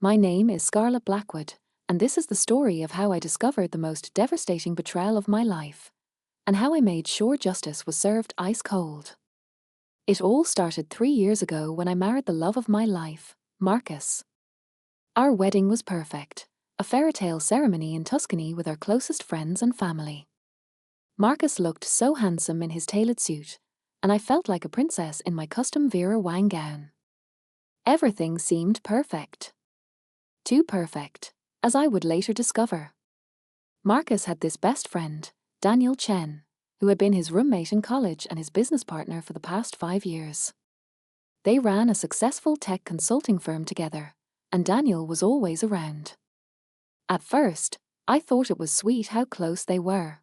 My name is Scarlett Blackwood, and this is the story of how I discovered the most devastating betrayal of my life, and how I made sure justice was served ice cold. It all started 3 years ago when I married the love of my life, Marcus. Our wedding was perfect, a fairy tale ceremony in Tuscany with our closest friends and family. Marcus looked so handsome in his tailored suit, and I felt like a princess in my custom Vera Wang gown. Everything seemed perfect. Too perfect, as I would later discover. Marcus had this best friend, Daniel Chen, who had been his roommate in college and his business partner for the past 5 years. They ran a successful tech consulting firm together, and Daniel was always around. At first, I thought it was sweet how close they were.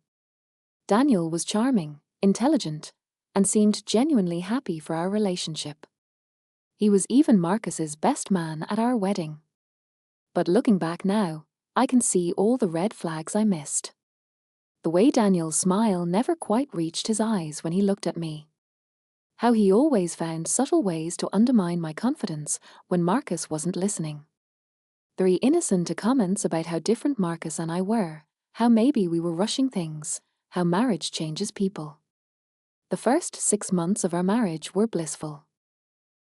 Daniel was charming, intelligent, and seemed genuinely happy for our relationship. He was even Marcus's best man at our wedding. But looking back now, I can see all the red flags I missed. The way Daniel's smile never quite reached his eyes when he looked at me. How he always found subtle ways to undermine my confidence when Marcus wasn't listening. The innocent comments about how different Marcus and I were, how maybe we were rushing things, how marriage changes people. The first 6 months of our marriage were blissful.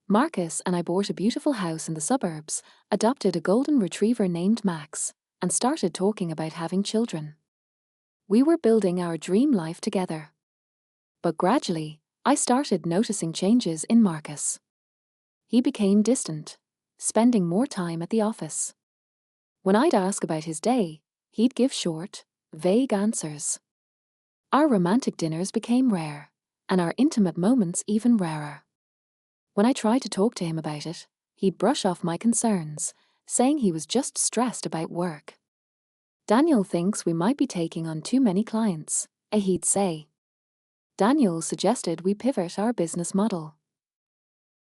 Marcus and I bought a beautiful house in the suburbs, adopted a golden retriever named Max, and started talking about having children. We were building our dream life together. But gradually, I started noticing changes in Marcus. He became distant, spending more time at the office. When I'd ask about his day, he'd give short, vague answers. Our romantic dinners became rare, and our intimate moments even rarer. When I tried to talk to him about it, he'd brush off my concerns, saying he was just stressed about work. Daniel thinks we might be taking on too many clients, he'd say. Daniel suggested we pivot our business model.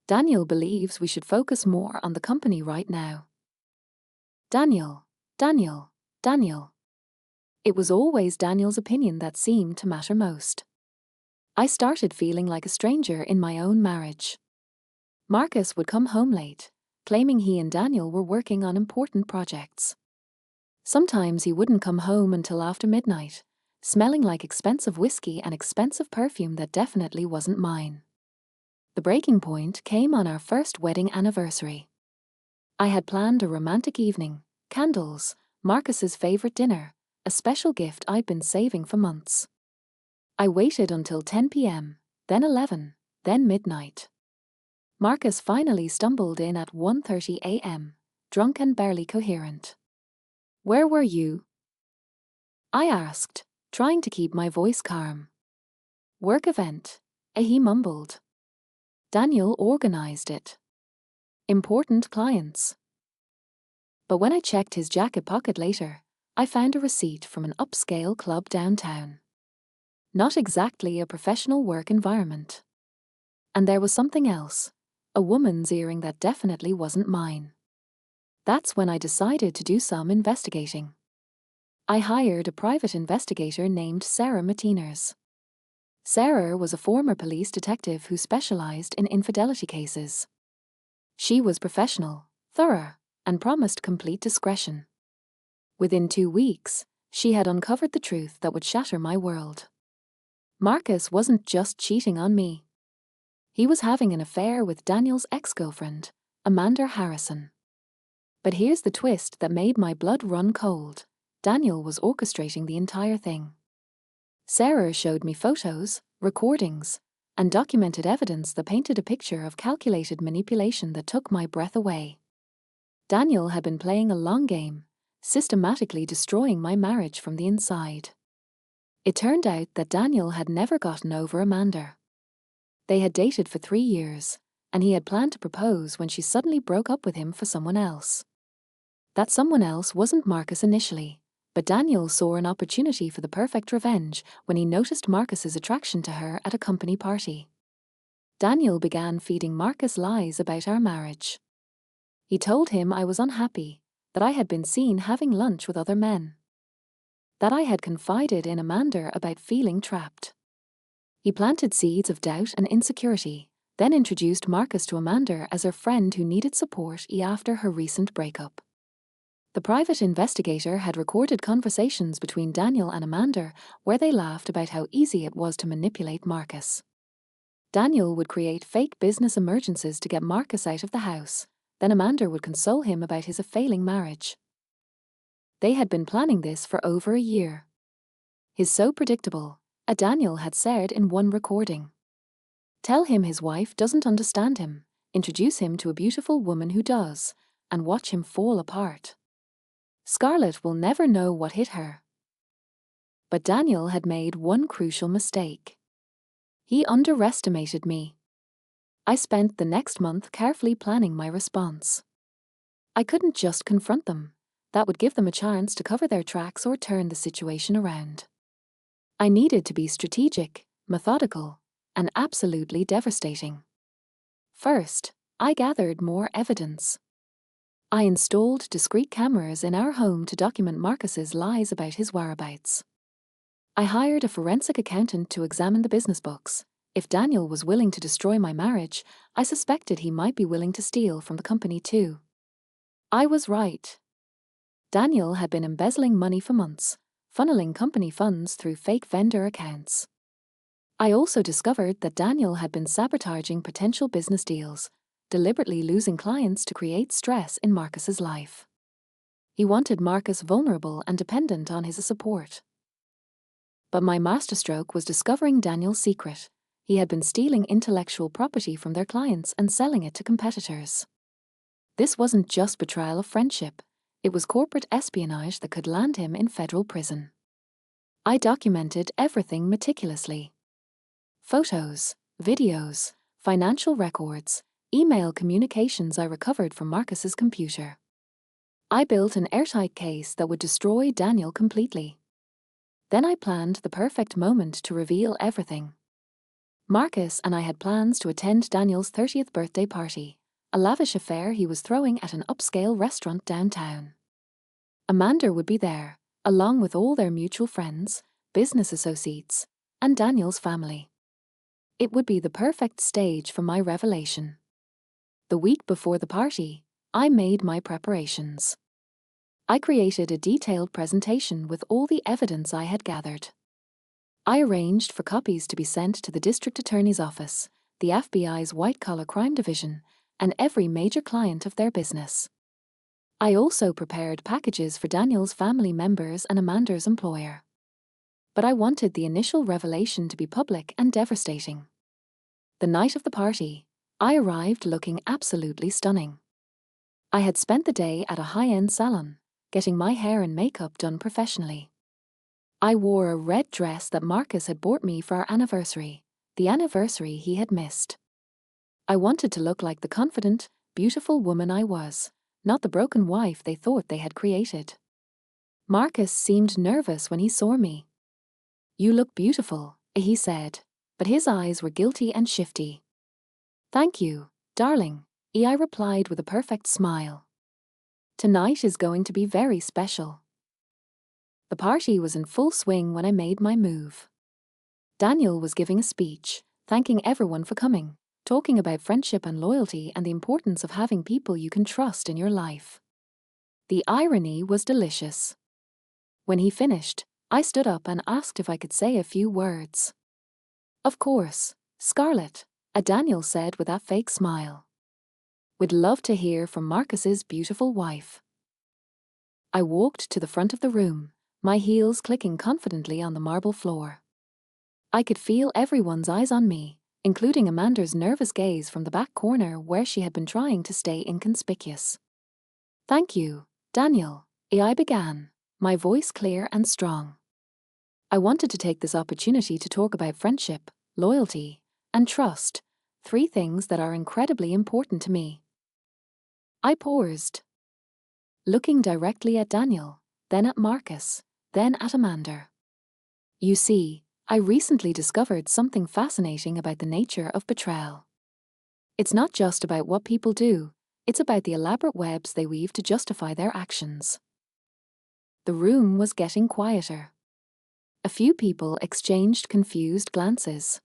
Daniel believes we should focus more on the company right now. Daniel. It was always Daniel's opinion that seemed to matter most. I started feeling like a stranger in my own marriage. Marcus would come home late, claiming he and Daniel were working on important projects. Sometimes he wouldn't come home until after midnight, smelling like expensive whiskey and expensive perfume that definitely wasn't mine. The breaking point came on our first wedding anniversary. I had planned a romantic evening, candles, Marcus's favorite dinner, a special gift I'd been saving for months. I waited until 10 p.m., then 11, then midnight. Marcus finally stumbled in at 1:30 a.m., drunk and barely coherent. "Where were you?" I asked, trying to keep my voice calm. "Work event," he mumbled. Daniel organized it. Important clients. But when I checked his jacket pocket later, I found a receipt from an upscale club downtown. Not exactly a professional work environment. And there was something else, a woman's earring that definitely wasn't mine. That's when I decided to do some investigating. I hired a private investigator named Sarah Matiners. Sarah was a former police detective who specialized in infidelity cases. She was professional, thorough, and promised complete discretion. Within 2 weeks, she had uncovered the truth that would shatter my world. Marcus wasn't just cheating on me. He was having an affair with Daniel's ex-girlfriend, Amanda Harrison. But here's the twist that made my blood run cold. Daniel was orchestrating the entire thing. Sarah showed me photos, recordings, and documented evidence that painted a picture of calculated manipulation that took my breath away. Daniel had been playing a long game, systematically destroying my marriage from the inside. It turned out that Daniel had never gotten over Amanda. They had dated for 3 years, and he had planned to propose when she suddenly broke up with him for someone else. That someone else wasn't Marcus initially, but Daniel saw an opportunity for the perfect revenge when he noticed Marcus's attraction to her at a company party. Daniel began feeding Marcus lies about our marriage. He told him I was unhappy, that I had been seen having lunch with other men. That I had confided in Amanda about feeling trapped. He planted seeds of doubt and insecurity then introduced Marcus to Amanda as her friend who needed support after her recent breakup. The private investigator had recorded conversations between Daniel and Amanda where they laughed about how easy it was to manipulate Marcus. Daniel would create fake business emergencies to get Marcus out of the house, then Amanda would console him about his failing marriage. They had been planning this for over a year. "He's so predictable," Daniel had said in one recording. "Tell him his wife doesn't understand him, introduce him to a beautiful woman who does, and watch him fall apart. Scarlett will never know what hit her." But Daniel had made one crucial mistake. He underestimated me. I spent the next month carefully planning my response. I couldn't just confront them. That would give them a chance to cover their tracks or turn the situation around. I needed to be strategic, methodical, and absolutely devastating. First, I gathered more evidence. I installed discreet cameras in our home to document Marcus's lies about his whereabouts. I hired a forensic accountant to examine the business books. If Daniel was willing to destroy my marriage, I suspected he might be willing to steal from the company too. I was right. Daniel had been embezzling money for months, funneling company funds through fake vendor accounts. I also discovered that Daniel had been sabotaging potential business deals, deliberately losing clients to create stress in Marcus's life. He wanted Marcus vulnerable and dependent on his support. But my masterstroke was discovering Daniel's secret. He had been stealing intellectual property from their clients and selling it to competitors. This wasn't just betrayal of friendship, it was corporate espionage that could land him in federal prison. I documented everything meticulously. Photos, videos, financial records, email communications I recovered from Marcus's computer. I built an airtight case that would destroy Daniel completely. Then I planned the perfect moment to reveal everything. Marcus and I had plans to attend Daniel's 30th birthday party, a lavish affair he was throwing at an upscale restaurant downtown. Amanda would be there, along with all their mutual friends, business associates, and Daniel's family. It would be the perfect stage for my revelation. The week before the party, I made my preparations. I created a detailed presentation with all the evidence I had gathered. I arranged for copies to be sent to the district attorney's office, the FBI's white-collar crime division, and every major client of their business. I also prepared packages for Daniel's family members and Amanda's employer. But I wanted the initial revelation to be public and devastating. The night of the party, I arrived looking absolutely stunning. I had spent the day at a high-end salon, getting my hair and makeup done professionally. I wore a red dress that Marcus had bought me for our anniversary, the anniversary he had missed. I wanted to look like the confident, beautiful woman I was, not the broken wife they thought they had created. Marcus seemed nervous when he saw me. "You look beautiful," he said, but his eyes were guilty and shifty. "Thank you, darling," I replied with a perfect smile. "Tonight is going to be very special." The party was in full swing when I made my move. Daniel was giving a speech, thanking everyone for coming, talking about friendship and loyalty and the importance of having people you can trust in your life. The irony was delicious. When he finished, I stood up and asked if I could say a few words. "Of course, Scarlett," Daniel said with that fake smile. "We'd love to hear from Marcus's beautiful wife." I walked to the front of the room, my heels clicking confidently on the marble floor. I could feel everyone's eyes on me, including Amanda's nervous gaze from the back corner where she had been trying to stay inconspicuous. "Thank you, Daniel," I began, my voice clear and strong. "I wanted to take this opportunity to talk about friendship, loyalty, and trust, 3 things that are incredibly important to me." I paused, looking directly at Daniel, then at Marcus, then at Amanda. "You see, I recently discovered something fascinating about the nature of betrayal. It's not just about what people do, it's about the elaborate webs they weave to justify their actions." The room was getting quieter. A few people exchanged confused glances.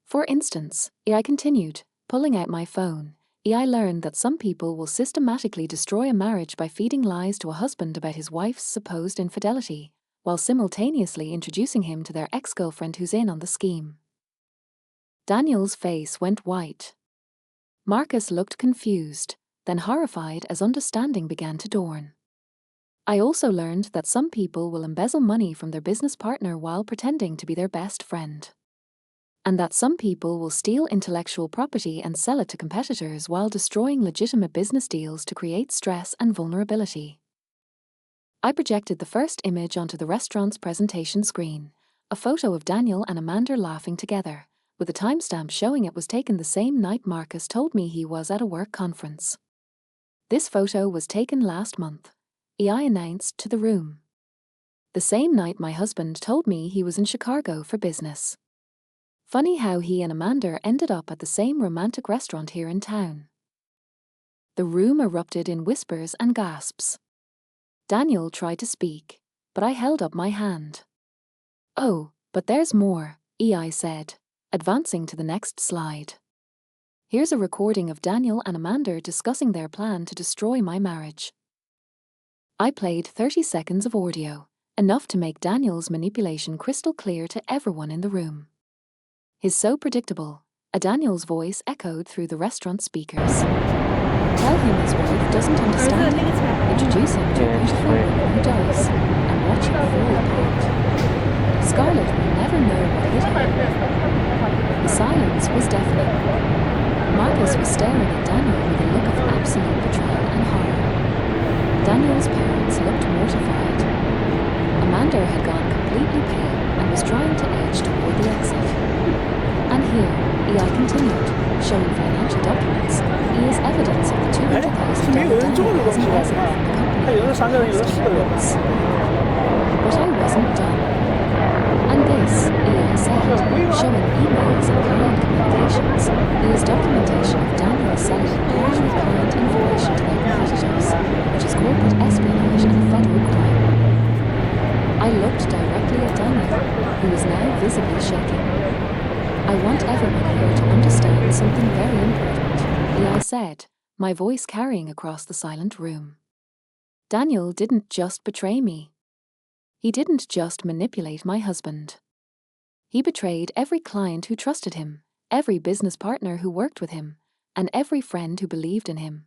"For instance," I continued, pulling out my phone, I learned that some people will systematically destroy a marriage by feeding lies to a husband about his wife's supposed infidelity, while simultaneously introducing him to their ex-girlfriend who's in on the scheme. Daniel's face went white. Marcus looked confused, then horrified as understanding began to dawn. I also learned that some people will embezzle money from their business partner while pretending to be their best friend. And that some people will steal intellectual property and sell it to competitors while destroying legitimate business deals to create stress and vulnerability. I projected the first image onto the restaurant's presentation screen, a photo of Daniel and Amanda laughing together, with a timestamp showing it was taken the same night Marcus told me he was at a work conference. This photo was taken last month, I announced to the room. The same night my husband told me he was in Chicago for business. Funny how he and Amanda ended up at the same romantic restaurant here in town. The room erupted in whispers and gasps. Daniel tried to speak, but I held up my hand. "Oh, but there's more," I said, advancing to the next slide. "Here's a recording of Daniel and Amanda discussing their plan to destroy my marriage." I played 30 seconds of audio, enough to make Daniel's manipulation crystal clear to everyone in the room. His so predictable, Daniel's voice echoed through the restaurant speakers. Tell him his wife doesn't understand him, introduce him to a beautiful woman who does, and watch him fall apart. Scarlett will never know what hit her. The silence was deafening. Marcus was staring at Daniel with a look of absolute betrayal and horror. Daniel's parents looked mortified. Amanda had gone completely pale and was trying to edge toward the exit. And here, I continued, showing financial documents, is evidence of the $200,000 Daniel has embezzled from the company. But I wasn't done. And this, I said, showing emails and client communications, is documentation of Daniel selling important client information to their competitors, which is corporate espionage and a federal crime. I looked directly at Daniel, who was now visibly shaking. "I want everyone here to understand something very important," I said, my voice carrying across the silent room. Daniel didn't just betray me. He didn't just manipulate my husband. He betrayed every client who trusted him, every business partner who worked with him, and every friend who believed in him.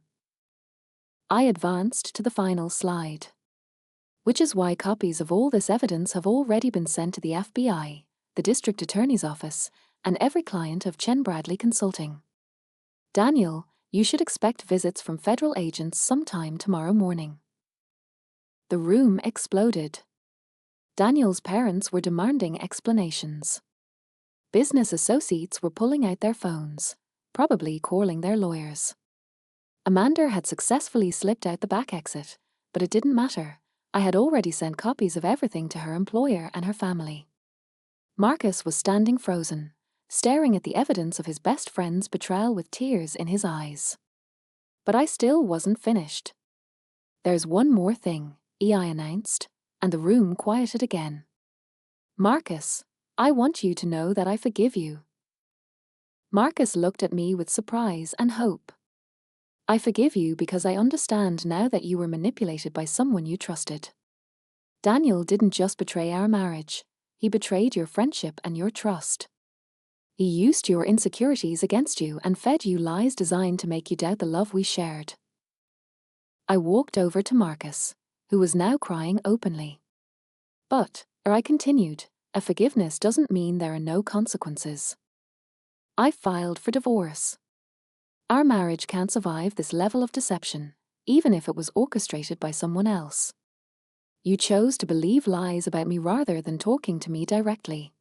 I advanced to the final slide. Which is why copies of all this evidence have already been sent to the FBI, the District Attorney's Office, and every client of Chen Bradley Consulting. Daniel, you should expect visits from federal agents sometime tomorrow morning. The room exploded. Daniel's parents were demanding explanations. Business associates were pulling out their phones, probably calling their lawyers. Amanda had successfully slipped out the back exit, but it didn't matter. I had already sent copies of everything to her employer and her family. Marcus was standing frozen, staring at the evidence of his best friend's betrayal with tears in his eyes. But I still wasn't finished. "There's one more thing," I announced, and the room quieted again. "Marcus, I want you to know that I forgive you." Marcus looked at me with surprise and hope. "I forgive you because I understand now that you were manipulated by someone you trusted. Daniel didn't just betray our marriage, he betrayed your friendship and your trust. He used your insecurities against you and fed you lies designed to make you doubt the love we shared." I walked over to Marcus, who was now crying openly. "But," I continued, "a forgiveness doesn't mean there are no consequences. I filed for divorce. Our marriage can't survive this level of deception, even if it was orchestrated by someone else. You chose to believe lies about me rather than talking to me directly.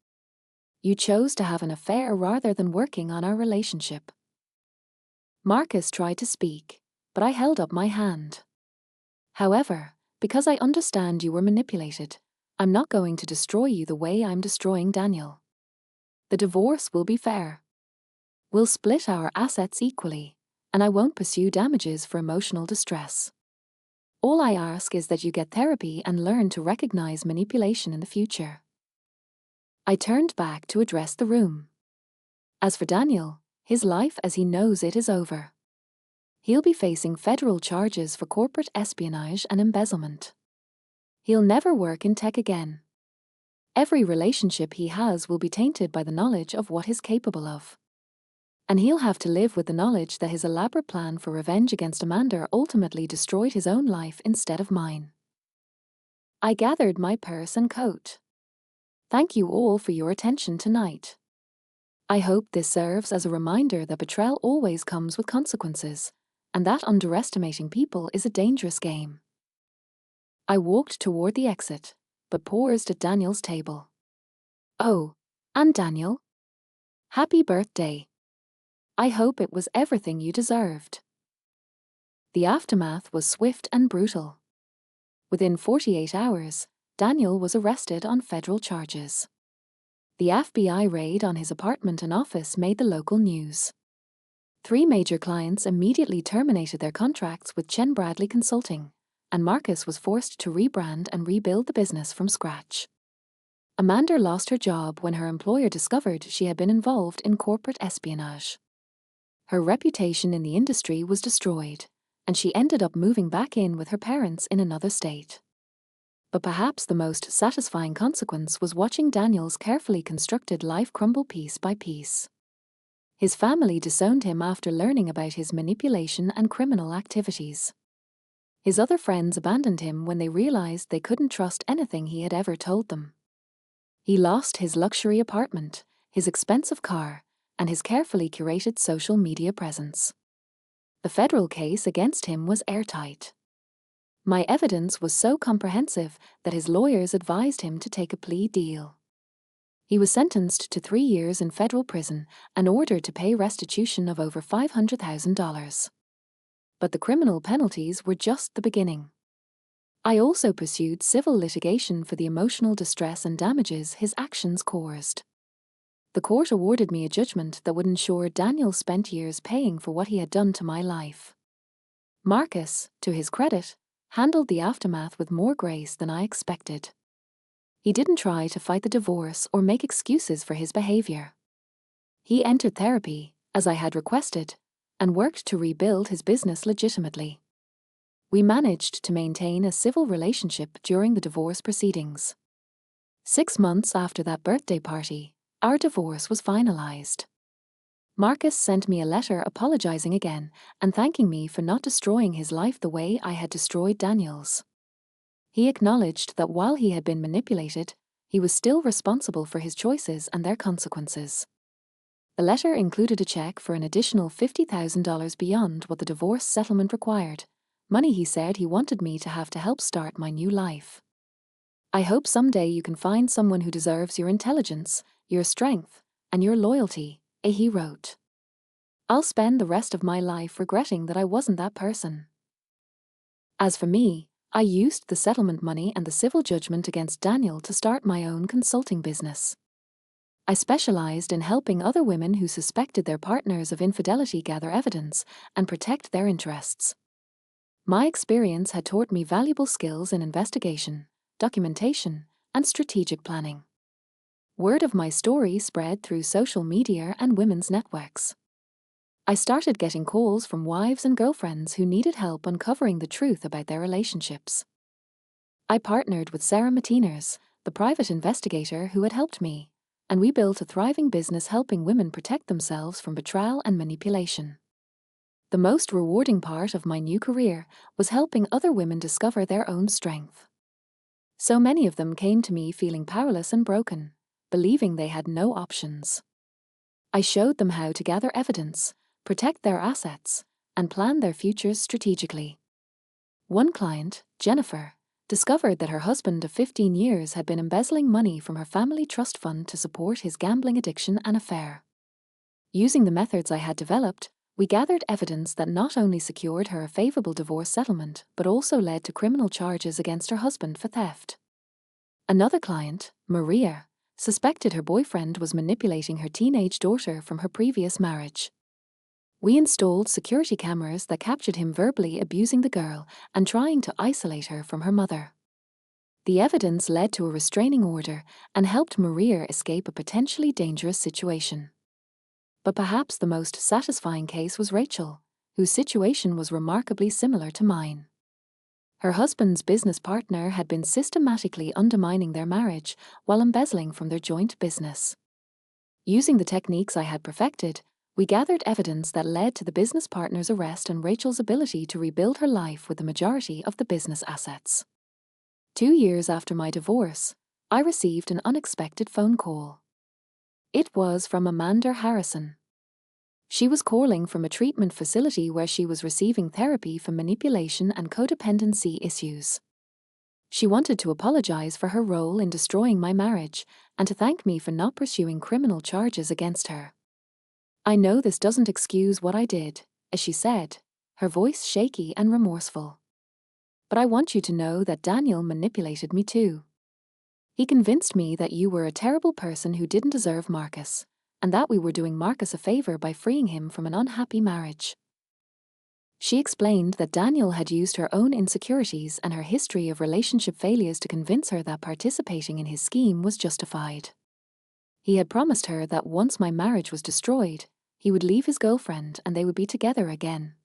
You chose to have an affair rather than working on our relationship." Marcus tried to speak, but I held up my hand. "However, because I understand you were manipulated, I'm not going to destroy you the way I'm destroying Daniel. The divorce will be fair. We'll split our assets equally, and I won't pursue damages for emotional distress. All I ask is that you get therapy and learn to recognize manipulation in the future." I turned back to address the room. As for Daniel, His life as he knows it is over. He'll be facing federal charges for corporate espionage and embezzlement. He'll never work in tech again. Every relationship he has will be tainted by the knowledge of what he's capable of. And he'll have to live with the knowledge that his elaborate plan for revenge against Amanda ultimately destroyed his own life instead of mine. I gathered my purse and coat. Thank you all for your attention tonight. I hope this serves as a reminder that betrayal always comes with consequences, and that underestimating people is a dangerous game. I walked toward the exit, but paused at Daniel's table. Oh, and Daniel? Happy birthday. I hope it was everything you deserved. The aftermath was swift and brutal. Within 48 hours, Daniel was arrested on federal charges. The FBI raid on his apartment and office made the local news. 3 major clients immediately terminated their contracts with Chen Bradley Consulting, and Marcus was forced to rebrand and rebuild the business from scratch. Amanda lost her job when her employer discovered she had been involved in corporate espionage. Her reputation in the industry was destroyed, and she ended up moving back in with her parents in another state. But perhaps the most satisfying consequence was watching Daniel's carefully constructed life crumble piece by piece. His family disowned him after learning about his manipulation and criminal activities. His other friends abandoned him when they realized they couldn't trust anything he had ever told them. He lost his luxury apartment, his expensive car, and his carefully curated social media presence. The federal case against him was airtight. My evidence was so comprehensive that his lawyers advised him to take a plea deal. He was sentenced to 3 years in federal prison and ordered to pay restitution of over $500,000. But the criminal penalties were just the beginning. I also pursued civil litigation for the emotional distress and damages his actions caused. The court awarded me a judgment that would ensure Daniel spent years paying for what he had done to my life. Marcus, to his credit, handled the aftermath with more grace than I expected. He didn't try to fight the divorce or make excuses for his behavior. He entered therapy, as I had requested, and worked to rebuild his business legitimately. We managed to maintain a civil relationship during the divorce proceedings. 6 months after that birthday party, our divorce was finalized. Marcus sent me a letter apologizing again and thanking me for not destroying his life the way I had destroyed Daniel's. He acknowledged that while he had been manipulated, he was still responsible for his choices and their consequences. The letter included a check for an additional $50,000 beyond what the divorce settlement required, money he said he wanted me to have to help start my new life. I hope someday you can find someone who deserves your intelligence, your strength, and your loyalty, he wrote. I'll spend the rest of my life regretting that I wasn't that person. As for me, I used the settlement money and the civil judgment against Daniel to start my own consulting business. I specialized in helping other women who suspected their partners of infidelity gather evidence and protect their interests. My experience had taught me valuable skills in investigation, documentation, and strategic planning. Word of my story spread through social media and women's networks. I started getting calls from wives and girlfriends who needed help uncovering the truth about their relationships. I partnered with Sarah Matiners, the private investigator who had helped me, and we built a thriving business helping women protect themselves from betrayal and manipulation. The most rewarding part of my new career was helping other women discover their own strength. So many of them came to me feeling powerless and broken, believing they had no options. I showed them how to gather evidence, protect their assets, and plan their futures strategically. One client, Jennifer, discovered that her husband of 15 years had been embezzling money from her family trust fund to support his gambling addiction and affair. Using the methods I had developed, we gathered evidence that not only secured her a favorable divorce settlement, but also led to criminal charges against her husband for theft. Another client, Maria, suspected her boyfriend was manipulating her teenage daughter from her previous marriage. We installed security cameras that captured him verbally abusing the girl and trying to isolate her from her mother. The evidence led to a restraining order and helped Maria escape a potentially dangerous situation. But perhaps the most satisfying case was Rachel, whose situation was remarkably similar to mine. Her husband's business partner had been systematically undermining their marriage while embezzling from their joint business. Using the techniques I had perfected, we gathered evidence that led to the business partner's arrest and Rachel's ability to rebuild her life with the majority of the business assets. 2 years after my divorce, I received an unexpected phone call. It was from Amanda Harrison. She was calling from a treatment facility where she was receiving therapy for manipulation and codependency issues. She wanted to apologize for her role in destroying my marriage and to thank me for not pursuing criminal charges against her. I know this doesn't excuse what I did, as she said, her voice shaky and remorseful. But I want you to know that Daniel manipulated me too. He convinced me that you were a terrible person who didn't deserve Marcus, and that we were doing Marcus a favor by freeing him from an unhappy marriage. She explained that Daniel had used her own insecurities and her history of relationship failures to convince her that participating in his scheme was justified. He had promised her that once my marriage was destroyed, he would leave his girlfriend and they would be together again.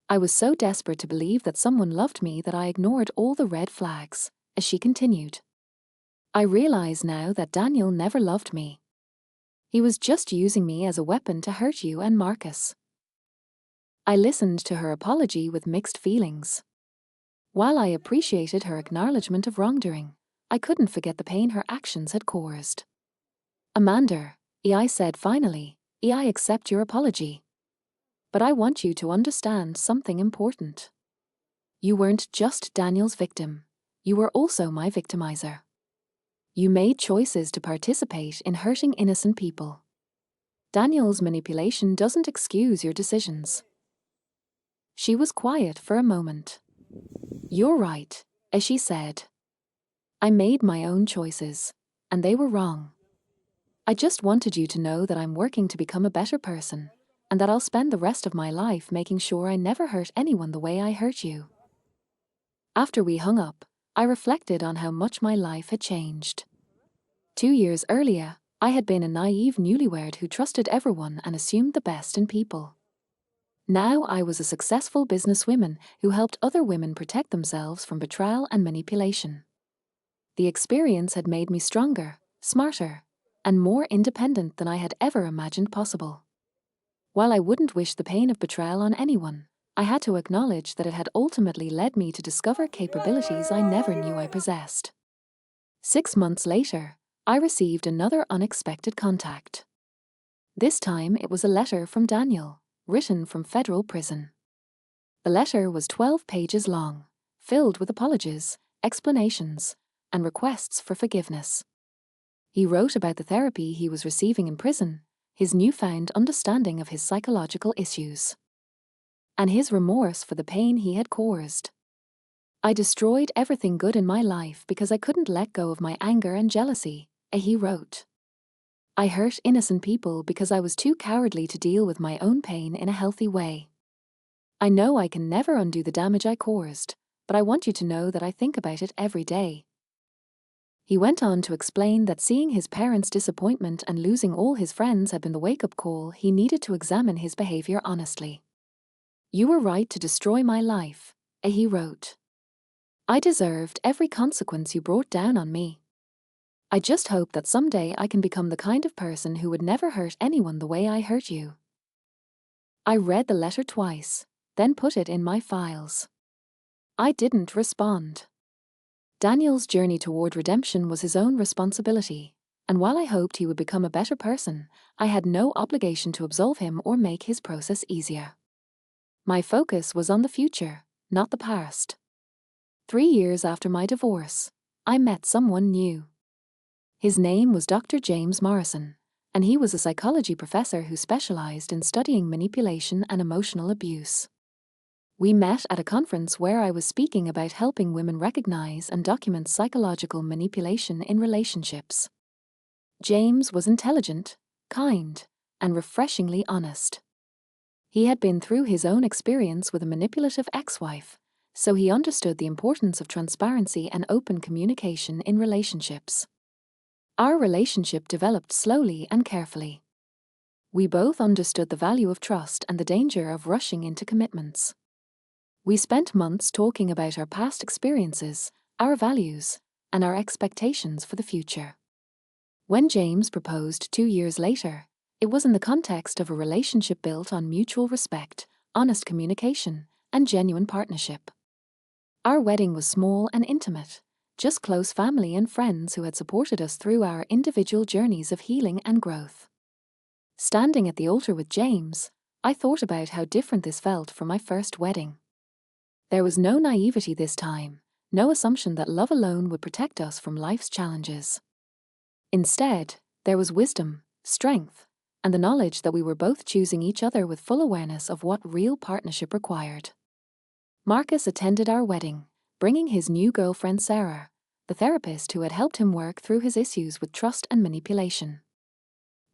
I was so desperate to believe that someone loved me that I ignored all the red flags, as she continued. I realize now that Daniel never loved me. He was just using me as a weapon to hurt you and Marcus. I listened to her apology with mixed feelings. While I appreciated her acknowledgement of wrongdoing, I couldn't forget the pain her actions had caused. Amanda, I said finally, I accept your apology. But I want you to understand something important. You weren't just Daniel's victim, you were also my victimizer. You made choices to participate in hurting innocent people. Daniel's manipulation doesn't excuse your decisions. She was quiet for a moment. You're right, as she said. I made my own choices, and they were wrong. I just wanted you to know that I'm working to become a better person, and that I'll spend the rest of my life making sure I never hurt anyone the way I hurt you. After we hung up, I reflected on how much my life had changed. 2 years earlier, I had been a naive newlywed who trusted everyone and assumed the best in people. Now I was a successful businesswoman who helped other women protect themselves from betrayal and manipulation. The experience had made me stronger, smarter, and more independent than I had ever imagined possible. While I wouldn't wish the pain of betrayal on anyone, I had to acknowledge that it had ultimately led me to discover capabilities I never knew I possessed. 6 months later, I received another unexpected contact. This time it was a letter from Daniel, written from federal prison. The letter was 12 pages long, filled with apologies, explanations, and requests for forgiveness. He wrote about the therapy he was receiving in prison, his newfound understanding of his psychological issues, and his remorse for the pain he had caused. I destroyed everything good in my life because I couldn't let go of my anger and jealousy, he wrote. I hurt innocent people because I was too cowardly to deal with my own pain in a healthy way. I know I can never undo the damage I caused, but I want you to know that I think about it every day. He went on to explain that seeing his parents' disappointment and losing all his friends had been the wake-up call he needed to examine his behavior honestly. You were right to destroy my life, he wrote. I deserved every consequence you brought down on me. I just hope that someday I can become the kind of person who would never hurt anyone the way I hurt you. I read the letter twice, then put it in my files. I didn't respond. Daniel's journey toward redemption was his own responsibility, and while I hoped he would become a better person, I had no obligation to absolve him or make his process easier. My focus was on the future, not the past. 3 years after my divorce, I met someone new. His name was Dr. James Morrison, and he was a psychology professor who specialized in studying manipulation and emotional abuse. We met at a conference where I was speaking about helping women recognize and document psychological manipulation in relationships. James was intelligent, kind, and refreshingly honest. He had been through his own experience with a manipulative ex-wife, so he understood the importance of transparency and open communication in relationships. Our relationship developed slowly and carefully. We both understood the value of trust and the danger of rushing into commitments. We spent months talking about our past experiences, our values, and our expectations for the future. When James proposed 2 years later, it was in the context of a relationship built on mutual respect, honest communication, and genuine partnership. Our wedding was small and intimate, just close family and friends who had supported us through our individual journeys of healing and growth. Standing at the altar with James, I thought about how different this felt from my first wedding. There was no naivety this time, no assumption that love alone would protect us from life's challenges. Instead, there was wisdom, strength, and the knowledge that we were both choosing each other with full awareness of what real partnership required. Marcus attended our wedding, bringing his new girlfriend Sarah, the therapist who had helped him work through his issues with trust and manipulation.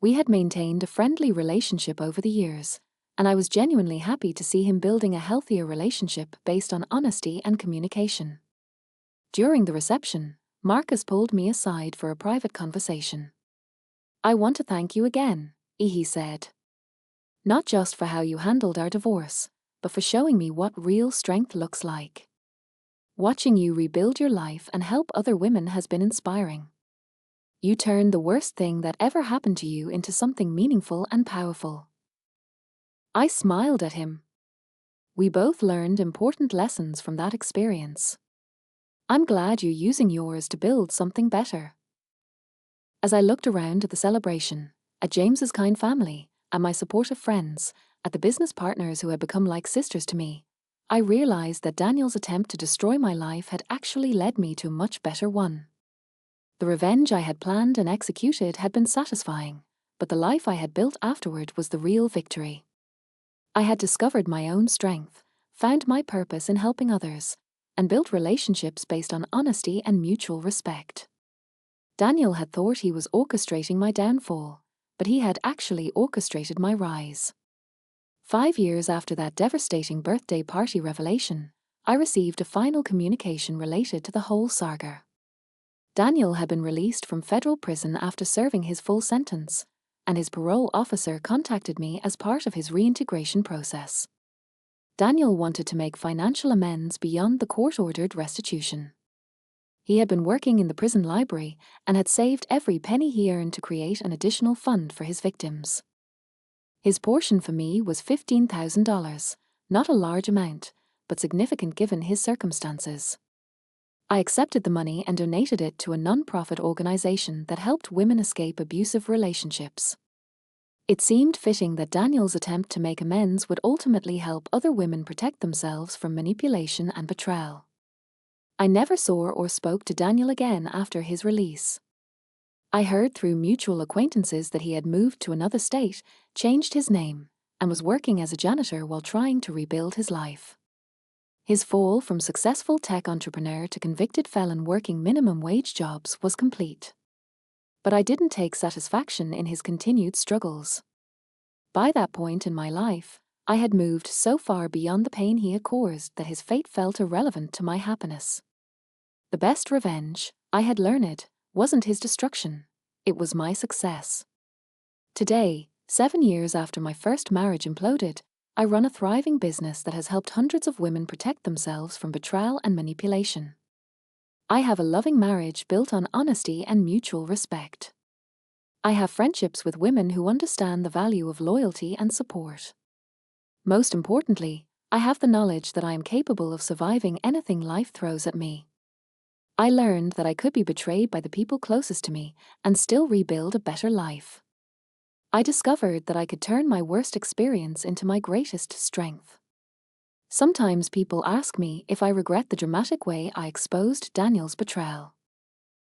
We had maintained a friendly relationship over the years, and I was genuinely happy to see him building a healthier relationship based on honesty and communication. During the reception, Marcus pulled me aside for a private conversation. "I want to thank you again," he said. "Not just for how you handled our divorce, but for showing me what real strength looks like. Watching you rebuild your life and help other women has been inspiring. You turned the worst thing that ever happened to you into something meaningful and powerful." I smiled at him. We both learned important lessons from that experience. I'm glad you're using yours to build something better. As I looked around at the celebration, at James's kind family, at my supportive friends, at the business partners who had become like sisters to me, I realized that Daniel's attempt to destroy my life had actually led me to a much better one. The revenge I had planned and executed had been satisfying, but the life I had built afterward was the real victory. I had discovered my own strength, found my purpose in helping others, and built relationships based on honesty and mutual respect. Daniel had thought he was orchestrating my downfall, but he had actually orchestrated my rise. 5 years after that devastating birthday party revelation, I received a final communication related to the whole saga. Daniel had been released from federal prison after serving his full sentence, and his parole officer contacted me as part of his reintegration process. Daniel wanted to make financial amends beyond the court-ordered restitution. He had been working in the prison library and had saved every penny he earned to create an additional fund for his victims. His portion for me was $15,000, not a large amount, but significant given his circumstances. I accepted the money and donated it to a non-profit organization that helped women escape abusive relationships. It seemed fitting that Daniel's attempt to make amends would ultimately help other women protect themselves from manipulation and betrayal. I never saw or spoke to Daniel again after his release. I heard through mutual acquaintances that he had moved to another state, changed his name, and was working as a janitor while trying to rebuild his life. His fall from successful tech entrepreneur to convicted felon working minimum wage jobs was complete. But I didn't take satisfaction in his continued struggles. By that point in my life, I had moved so far beyond the pain he had caused that his fate felt irrelevant to my happiness. The best revenge, I had learned, wasn't his destruction, it was my success. Today, 7 years after my first marriage imploded, I run a thriving business that has helped hundreds of women protect themselves from betrayal and manipulation. I have a loving marriage built on honesty and mutual respect. I have friendships with women who understand the value of loyalty and support. Most importantly, I have the knowledge that I am capable of surviving anything life throws at me. I learned that I could be betrayed by the people closest to me and still rebuild a better life. I discovered that I could turn my worst experience into my greatest strength. Sometimes people ask me if I regret the dramatic way I exposed Daniel's betrayal.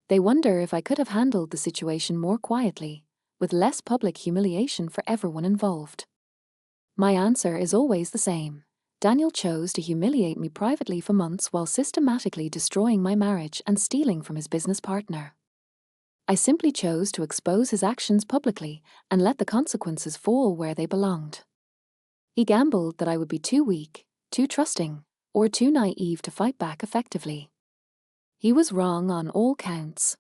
They wonder if I could have handled the situation more quietly, with less public humiliation for everyone involved. My answer is always the same. Daniel chose to humiliate me privately for months while systematically destroying my marriage and stealing from his business partner. I simply chose to expose his actions publicly and let the consequences fall where they belonged. He gambled that I would be too weak, too trusting, or too naive to fight back effectively. He was wrong on all counts.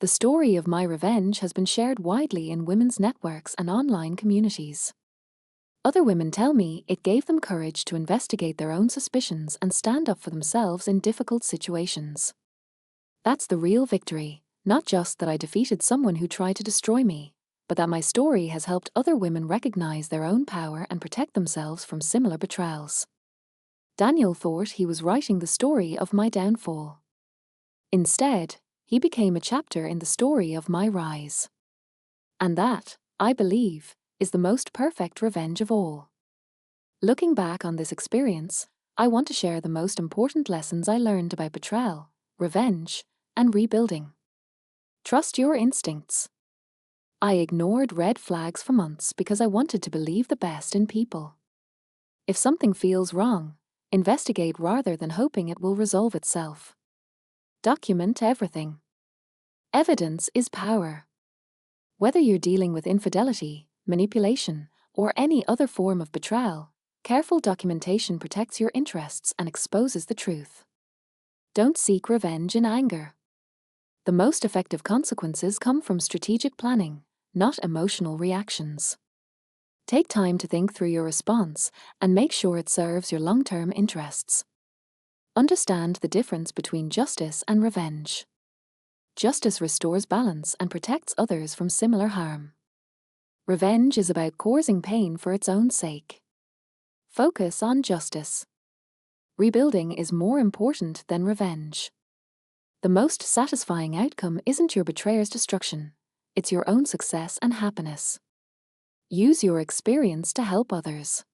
The story of my revenge has been shared widely in women's networks and online communities. Other women tell me it gave them courage to investigate their own suspicions and stand up for themselves in difficult situations. That's the real victory, not just that I defeated someone who tried to destroy me, but that my story has helped other women recognize their own power and protect themselves from similar betrayals. Daniel thought he was writing the story of my downfall. Instead, he became a chapter in the story of my rise. And that, I believe, is the most perfect revenge of all. Looking back on this experience, I want to share the most important lessons I learned about betrayal, revenge, and rebuilding. Trust your instincts. I ignored red flags for months because I wanted to believe the best in people. If something feels wrong, investigate rather than hoping it will resolve itself. Document everything. Evidence is power. Whether you're dealing with infidelity, manipulation, or any other form of betrayal, careful documentation protects your interests and exposes the truth. Don't seek revenge in anger. The most effective consequences come from strategic planning, not emotional reactions. Take time to think through your response and make sure it serves your long-term interests. Understand the difference between justice and revenge. Justice restores balance and protects others from similar harm. Revenge is about causing pain for its own sake. Focus on justice. Rebuilding is more important than revenge. The most satisfying outcome isn't your betrayer's destruction, it's your own success and happiness. Use your experience to help others.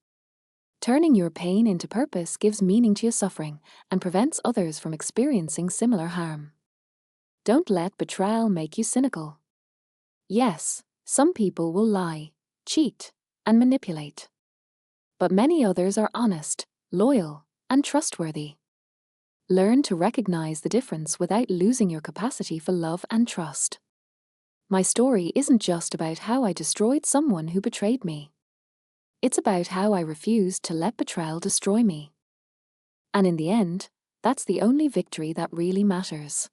Turning your pain into purpose gives meaning to your suffering and prevents others from experiencing similar harm. Don't let betrayal make you cynical. Yes, some people will lie, cheat, and manipulate. But many others are honest, loyal, and trustworthy. Learn to recognize the difference without losing your capacity for love and trust. My story isn't just about how I destroyed someone who betrayed me. It's about how I refused to let betrayal destroy me. And in the end, that's the only victory that really matters.